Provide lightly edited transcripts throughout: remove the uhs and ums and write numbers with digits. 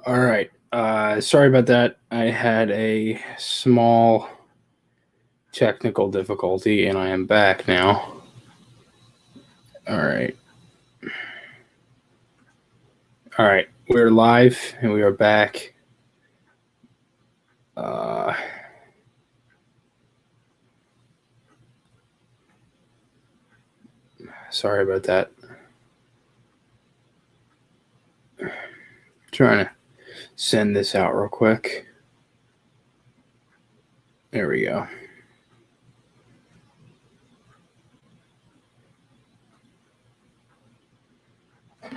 All right. Sorry about that. I had a small technical difficulty and I am back now. All right. All right. We're live and we are back. Sorry about that. Trying to send this out real quick. There we go.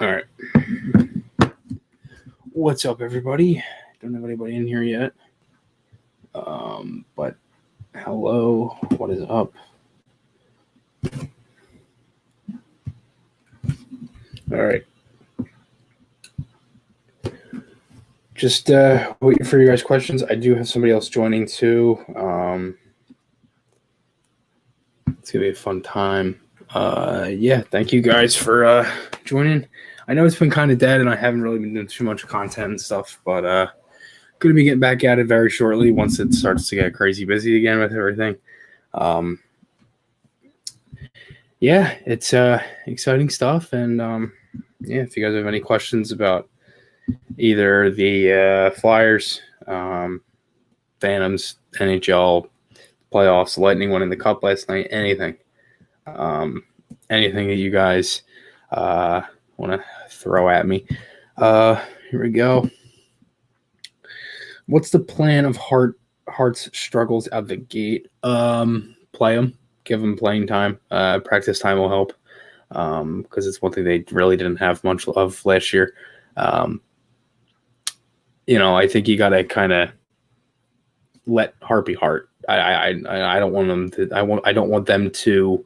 All right. What's up, everybody? Don't have anybody in here yet. But hello. What is up? All right. Just waiting for you guys' questions. I do have somebody else joining too. It's gonna be a fun time. Yeah, thank you guys for joining. I know it's been kind of dead and I haven't really been doing too much content and stuff, but gonna be getting back at it very shortly once it starts to get crazy busy again with everything. Yeah, it's exciting stuff, and yeah, if you guys have any questions about either the Flyers, Phantoms, NHL playoffs, Lightning winning the Cup last night, anything that you guys want to throw at me. Here we go. What's the plan of Hart's struggles out the gate? Play them, give them playing time. Practice time will help because it's one thing they really didn't have much of last year. I think you got to kind of let Hart be Hart. I don't want them to. I don't want them to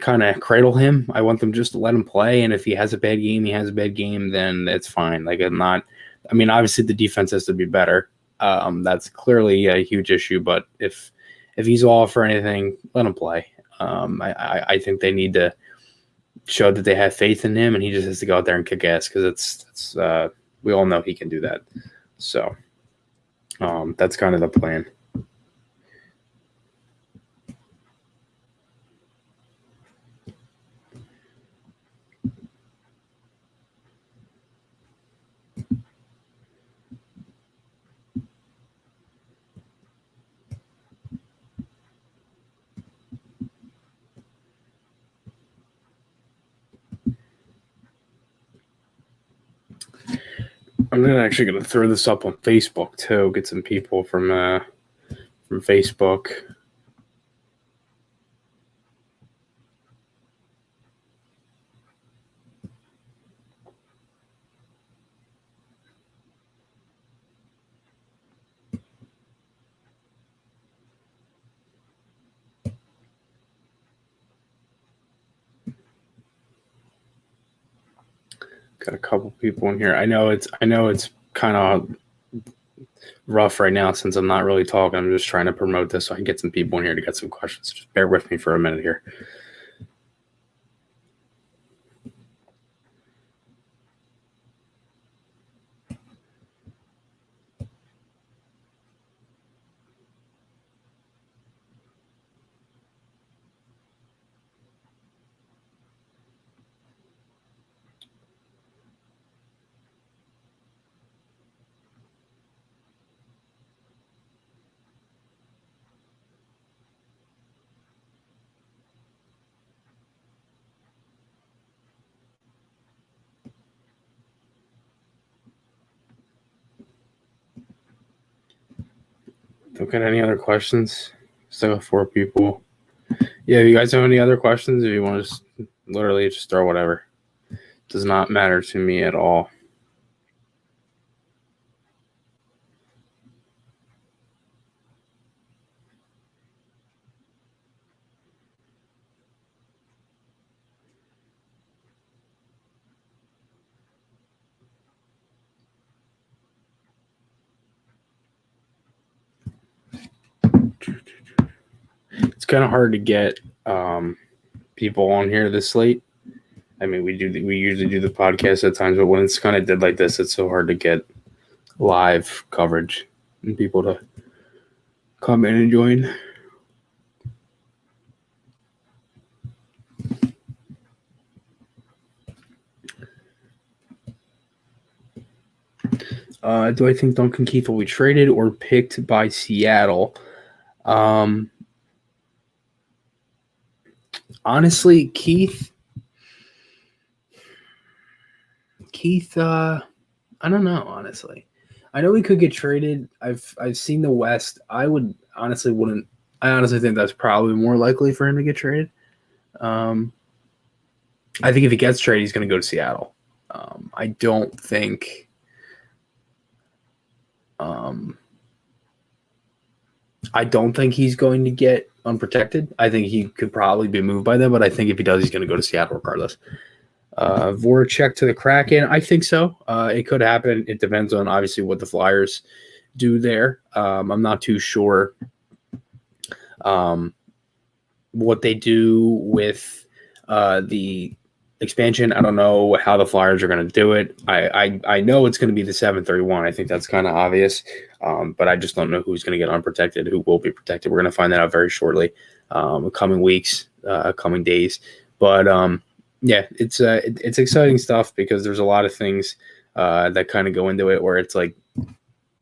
kind of cradle him. I want them just to let him play, and if he has a bad game, he has a bad game. Then it's fine. Like I'm not. I mean, obviously the defense has to be better. That's clearly a huge issue. But if he's off or anything, let him play. I think they need to show that they have faith in him, and he just has to go out there and kick ass because it's we all know he can do that. So that's kind of the plan. I'm actually going to throw this up on Facebook too. Get some people from Facebook. Got a couple people in here. I know it's kind of rough right now since I'm not really talking. I'm just trying to promote this so I can get some people in here to get some questions. Just bear with me for a minute here. Don't get any other questions? Still got 4 people. Yeah, if you guys have any other questions, if you want to just literally just throw whatever. Does not matter to me at all. It's kind of hard to get people on here this late. I mean, we usually do the podcast at times, but when it's kind of dead like this, it's so hard to get live coverage and people to come in and join. Do I think Duncan Keith will be traded or picked by Seattle? Honestly, Keith, I don't know, honestly. I know he could get traded. I've seen the West. I honestly think that's probably more likely for him to get traded. I think if he gets traded, he's going to go to Seattle. I don't think he's going to get unprotected. I think he could probably be moved by them, but I think if he does, he's going to go to Seattle regardless. Voracek to the Kraken. I think so. It could happen. It depends on obviously what the Flyers do there. I'm not too sure what they do with the expansion. I don't know how the Flyers are going to do it. I know it's going to be the 731. I think that's kind of obvious, but I just don't know who's going to get unprotected, who will be protected. We're going to find that out very shortly, coming weeks, coming days. But yeah, it's exciting stuff because there's a lot of things that kind of go into it where it's like,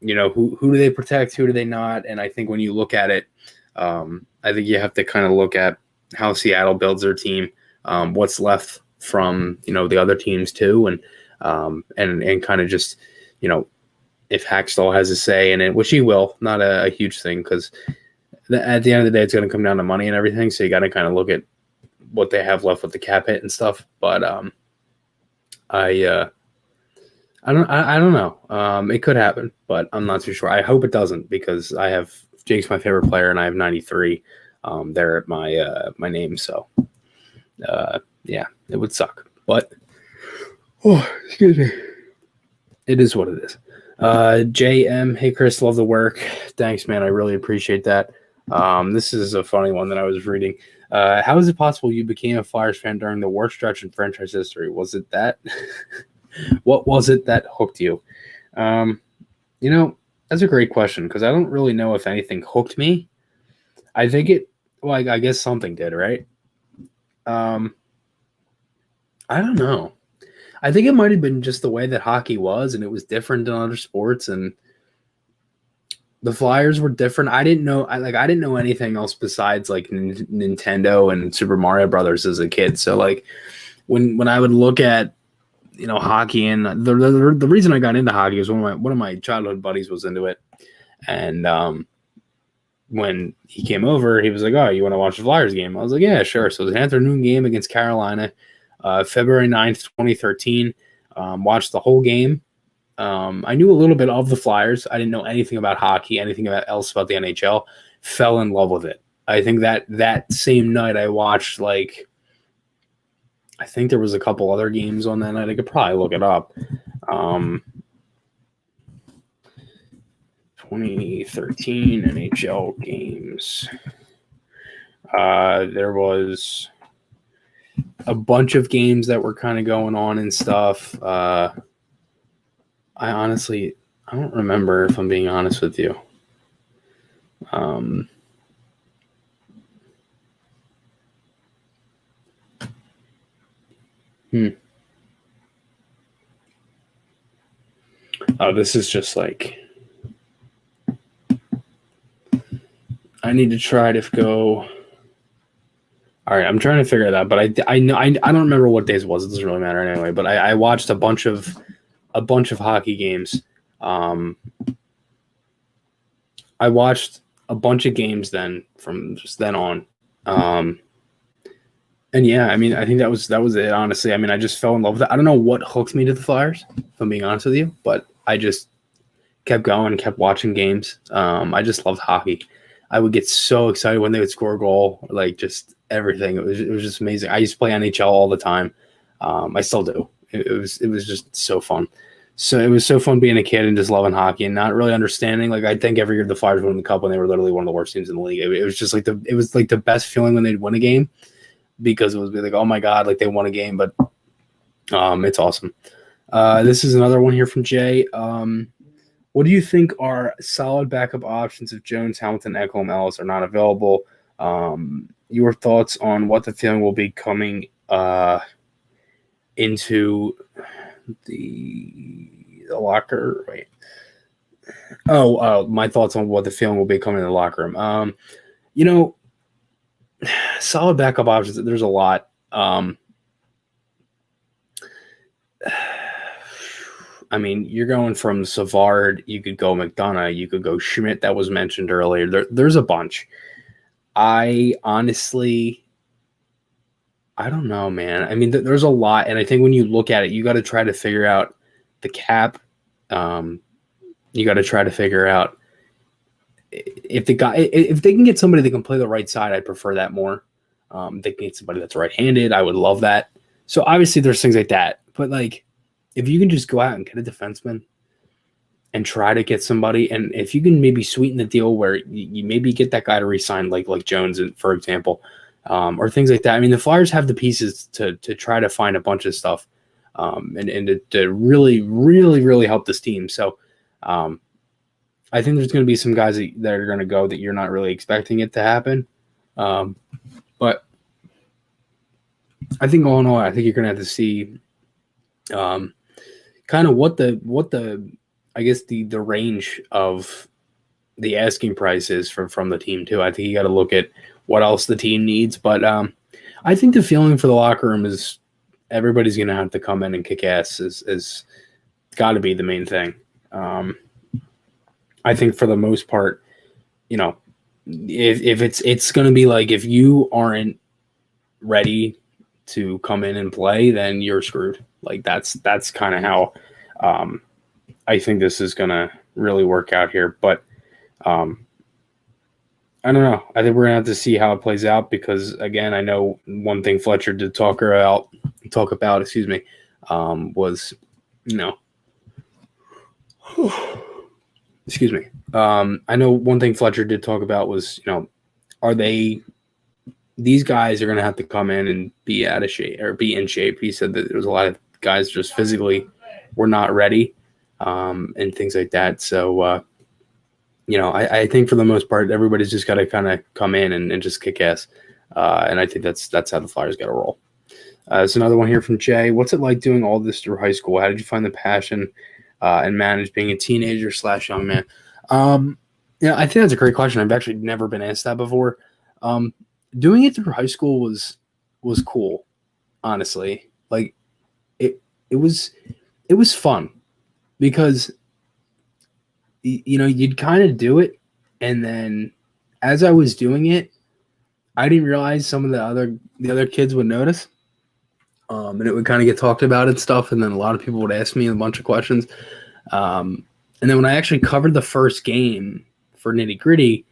who do they protect, who do they not? And I think when you look at it, I think you have to kind of look at how Seattle builds their team, what's left from the other teams too, and kind of just if Hackstall has a say in it, which he will, not a huge thing because at the end of the day it's going to come down to money and everything. So you got to kind of look at what they have left with the cap hit and stuff. But I don't know. It could happen, but I'm not too sure. I hope it doesn't because I have Jake's my favorite player and I have 93 there at my name. So yeah, it would suck, but excuse me. It is what it is. JM, hey Chris, love the work. Thanks, man. I really appreciate that. This is a funny one that I was reading. How is it possible you became a Flyers fan during the worst stretch in franchise history? Was it that? What was it that hooked you? That's a great question because I don't really know if anything hooked me. I think I guess something did, right? I don't know. I think it might have been just the way that hockey was, and it was different than other sports, and the Flyers were different. I didn't know anything else besides like Nintendo and Super Mario Brothers as a kid. So like when I would look at hockey, and the reason I got into hockey was one of my childhood buddies was into it, and when he came over, he was like, "Oh, you want to watch the Flyers game?" I was like, "Yeah, sure." So it was an afternoon game against Carolina, February 9th, 2013. Watched the whole game. I knew a little bit of the Flyers. I didn't know anything about hockey, anything else about the NHL. Fell in love with it. I think that same night I watched I think there was a couple other games on that night. I could probably look it up. 2013 NHL games. There was a bunch of games that were kind of going on and stuff. I don't remember, if I'm being honest with you. Oh, this is just like I need to try to go. All right, I'm trying to figure it out, but I know I don't remember what days it was. It doesn't really matter anyway. But I watched a bunch of hockey games. I watched a bunch of games then from just then on. And yeah, I mean, I think that was it. Honestly, I mean, I just fell in love with it. I don't know what hooked me to the Flyers, if I'm being honest with you, but I just kept going, kept watching games. I just loved hockey. I would get so excited when they would score a goal, like just everything. It was just amazing. I used to play NHL all the time. I still do. It was just so fun. So it was so fun being a kid and just loving hockey and not really understanding. Like I think every year the Flyers won the cup when they were literally one of the worst teams in the league. It was just like the best feeling when they'd win a game because it was like, oh my God, like they won a game, but It's awesome. This is another one here from Jay. What do you think are solid backup options if Jones, Hamilton, Ekholm, Ellis are not available? Your thoughts on what the feeling will be coming into the locker? Wait. My thoughts on what the feeling will be coming in the locker room. Solid backup options. There's a lot. I mean, you're going from Savard, you could go McDonough, you could go Schmidt, that was mentioned earlier. There's a bunch. I honestly, I don't know, man. I mean, there's a lot, and I think when you look at it, you got to try to figure out the cap. You got to try to figure out if they can get somebody that can play the right side. I'd prefer that more. They can get somebody that's right-handed. I would love that. So obviously, there's things like that, but like, if you can just go out and get a defenseman and try to get somebody, and if you can maybe sweeten the deal where you maybe get that guy to resign, like Jones, for example, or things like that. I mean, the Flyers have the pieces to try to find a bunch of stuff, and to really, really, really help this team. So I think there's going to be some guys that are going to go that you're not really expecting it to happen. But I think all in all, I think you're going to have to see kind of what the I guess the range of the asking price is from the team too. I think you got to look at what else the team needs, but I think the feeling for the locker room is everybody's going to have to come in and kick ass is got to be the main thing. I think for the most part, if it's going to be like, if you aren't ready to come in and play, then you're screwed. Like that's kind of how I think this is going to really work out here. But I don't know. I think we're going to have to see how it plays out because, again, I know one thing Fletcher did talk about, was, excuse me. I know one thing Fletcher did talk about was, these guys are going to have to come in and be out of shape or be in shape. He said that there was a lot of guys just physically were not ready and things like that. So, I think for the most part, everybody's just got to kind of come in and just kick ass. And I think that's how the Flyers got to roll. There's another one here from Jay. What's it like doing all this through high school? How did you find the passion and manage being a teenager / young man? I think that's a great question. I've actually never been asked that before. Doing it through high school was cool, honestly. Like it was fun because you'd kind of do it, and then as I was doing it, I didn't realize some of the other kids would notice, and it would kind of get talked about and stuff, and then a lot of people would ask me a bunch of questions, and then when I actually covered the first game for Nitty Gritty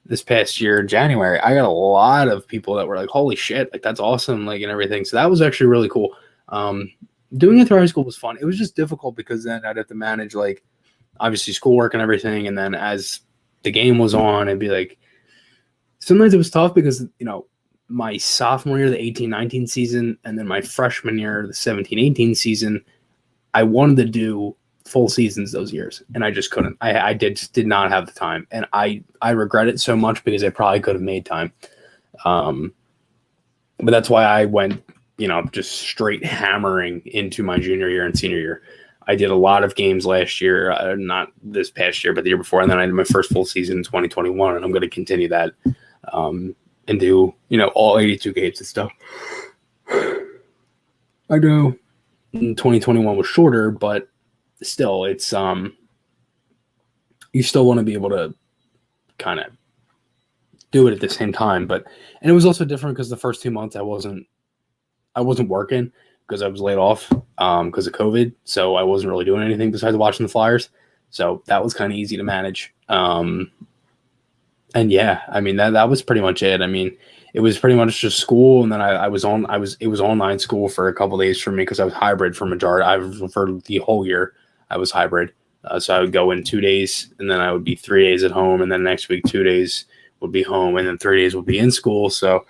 this past year in January, I got a lot of people that were like, holy shit, like that's awesome, like, and everything. So that was actually really cool. Doing it through high school was fun. It was just difficult because then I'd have to manage, like, obviously schoolwork and everything. And then as the game was on, it'd be like, sometimes it was tough because, my sophomore year, the 18-19 season, and then my freshman year, the 17-18 season, I wanted to do full seasons those years, and I just couldn't. I just did not have the time, and I regret it so much because I probably could have made time. But that's why I went, just straight hammering into my junior year and senior year. I did a lot of games last year, not this past year, but the year before, and then I did my first full season in 2021, and I'm going to continue that and do, all 82 games and stuff. I know 2021 was shorter, but still, it's you still want to be able to kind of do it at the same time. And it was also different because the first 2 months I wasn't working because I was laid off because of COVID, so I wasn't really doing anything besides watching the Flyers. So that was kind of easy to manage. And yeah, I mean that was pretty much it. I mean, it was pretty much just school, and then it was online school for a couple of days for me because I was hybrid for the whole year. I was hybrid. So I would go in 2 days, and then I would be 3 days at home, and then next week 2 days would be home, and then 3 days would be in school. So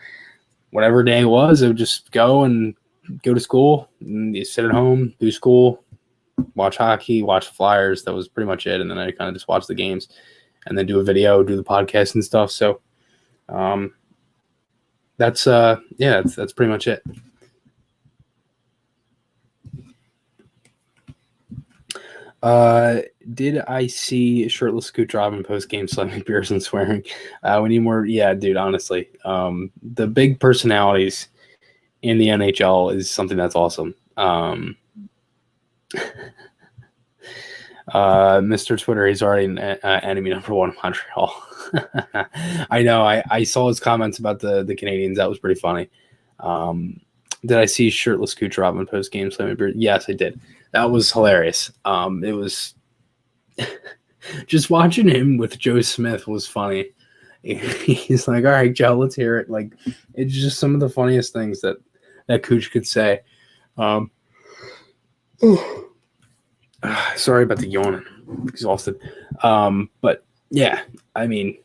whatever day it was, I would just go and go to school, and you sit at home, do school, watch hockey, watch Flyers. That was pretty much it. And then I kind of just watch the games and then do a video, do the podcast and stuff. So that's pretty much it. Did I see shirtless Kucherov in post game slamming beers and swearing? We need more. Yeah, dude, honestly, the big personalities in the NHL is something that's awesome. Mr. Twitter, he's already an enemy number one in Montreal. I know. I saw his comments about the Canadians. That was pretty funny. Did I see shirtless Kucherov in post game slamming beer? Yes, I did. That was hilarious. It was just watching him with Joe Smith was funny. He's like, all right, Joe, let's hear it. Like, it's just some of the funniest things that Cooch could say. Sorry about the yawning. I'm exhausted. But yeah, I mean,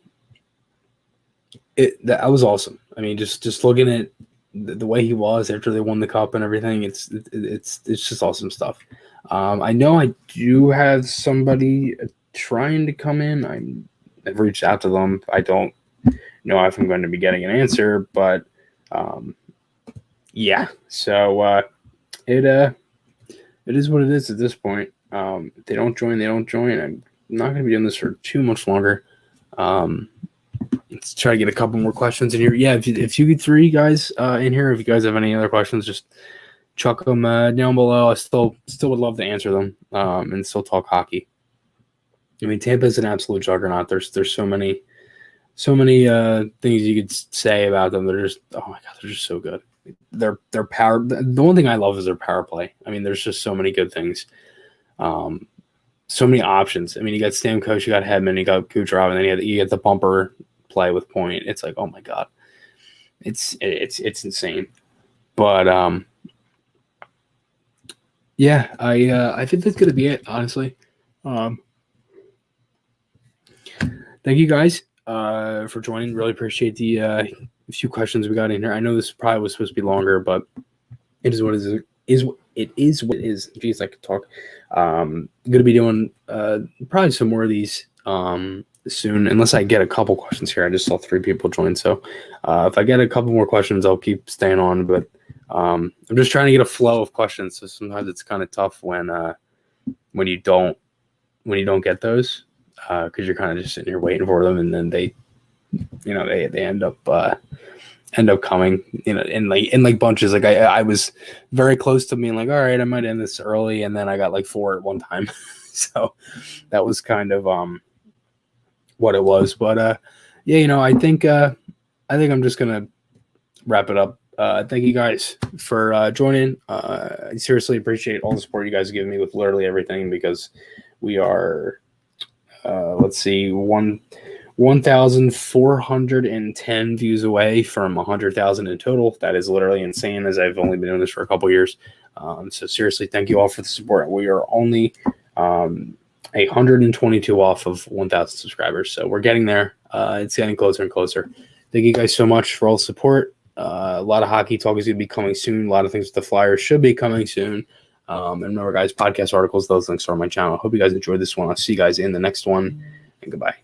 that was awesome. I mean, just looking at the way he was after they won the cup and everything, it's just awesome stuff. I know I do have somebody trying to come in. I've reached out to them. I don't know if I'm going to be getting an answer, but yeah. So it is what it is at this point. If they don't join, they don't join. I'm not going to be doing this for too much longer. Let's try to get a couple more questions in here. Yeah, if you three guys in here, if you guys have any other questions, just chuck them down below. I still would love to answer them and still talk hockey. I mean, Tampa is an absolute juggernaut. There's so many things you could say about them. They're just, oh my god, they're just so good. Their power. The one thing I love is their power play. I mean, there's just so many good things. So many options. I mean, you got Stamkos, you got Hedman, you got Kucherov, and then you get the bumper play with Point. It's like, oh my god, it's insane. But yeah, I think that's gonna be it. Honestly, thank you guys for joining. Really appreciate the few questions we got in here. I know this probably was supposed to be longer, but it is what it is. It is what it is. Jeez, I could talk. I'm going to be doing probably some more of these soon, unless I get a couple questions here. I just saw 3 people join, so if I get a couple more questions, I'll keep staying on. But I'm just trying to get a flow of questions. So sometimes it's kind of tough when you don't get those because you're kind of just sitting here waiting for them, and then they end up coming, in like bunches. Like I was very close to being like, all right, I might end this early, and then I got like 4 at one time. So that was kind of what it was. But yeah, I think I'm just gonna wrap it up. Thank you guys for joining. I seriously appreciate all the support you guys give me with literally everything, because we are let's see, 1,410 views away from 100,000 in total. That is literally insane, as I've only been doing this for a couple years. So seriously, thank you all for the support. We are only 122 off of 1,000 subscribers. So we're getting there. It's getting closer and closer. Thank you guys so much for all the support. A lot of hockey talk is going to be coming soon. A lot of things with the Flyers should be coming soon. And remember, guys, podcast articles, those links are on my channel. Hope you guys enjoyed this one. I'll see you guys in the next one, and goodbye.